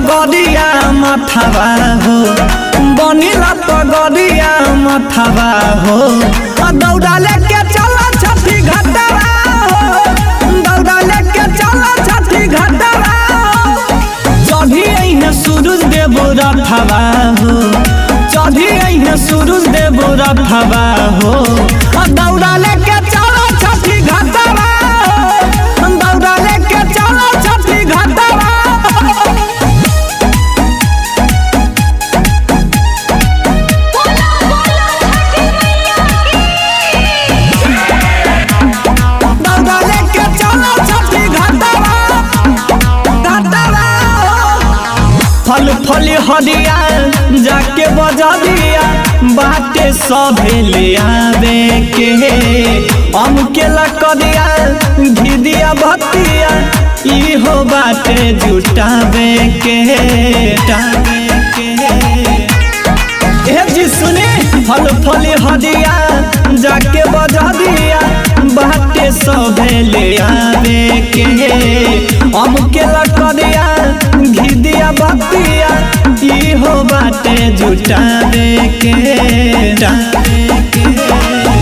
पगड़िया मथवा हो, बनिला पगड़िया मथवा हो। दौड़ा लेके चला छठी घाटवा हो, दौड़ा लेके चला छठी घाटवा हो। चढ़ी अइहे सूरज देव रथवा हो, चढ़ी अइहे सूरज देव रथवा हो। दौड़ा लेके चला छठी घाटवा हो, दौड़ा लेके चला छठी घाटवा। फल फल हरिया जाके बजा दिया, बाटे सभे ले आवे के। हम के लकड़िया घी दिया भतिया, इहो बाटे जुटावे के। ए जी सुने, फल फल हरिया जाके बजा दिया, बाटे सभे ले आवे के। हम के लकड़िया घी दिया बतिया, इहो बाटे जुटावे के।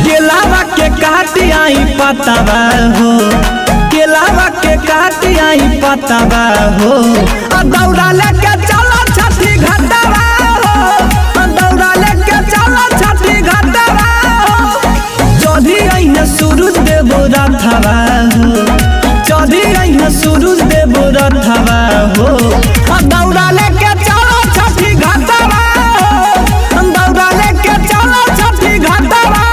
केलावा के काटिया पतवा हो, केलावा के काटिया पतवा हो। दौड़ा लेके चला छठी घाटवा हो, दौड़ा लेके चला छठी घाटवा हो। चढ़ी अइहे सूरज देव रथवा हो, चढ़ी अइहे सूरज देव रथवा हो। दौड़ा लेके चला छठी घाटवा हो, दौड़ा लेके चला छठी घाटवा।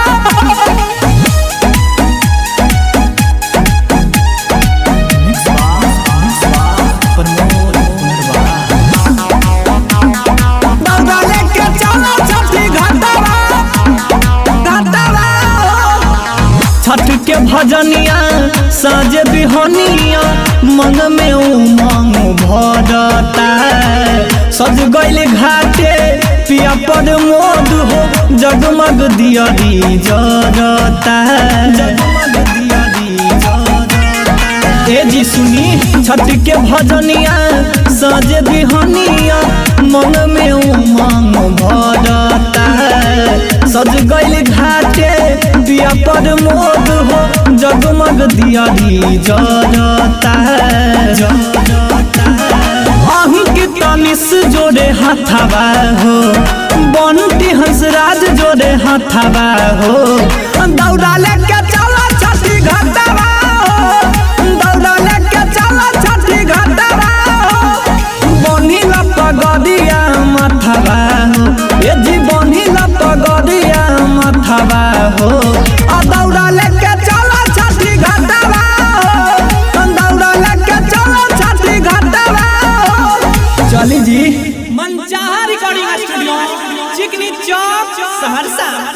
दौड़ा लेके चला छठी घाटवा, घाटवा। छठ के भजनिया साँझ बिहनिया, मन में उमंग भरता। सज गइल घाटे पिया पर मोद हो, जगमग दियरी जरता, जगमग दियरी जरता। ए जी सुनी, छठ के भजनिया साँझ बिहनिया, मन में उमंग भरता। सज गइल घाटे पिया पर मोद हो, जगमग दियरी जरता। अंकित निस जोड़े हाथवा हो, बंटी हंसराज जोड़े हाथवा हो। दौड़ा लेके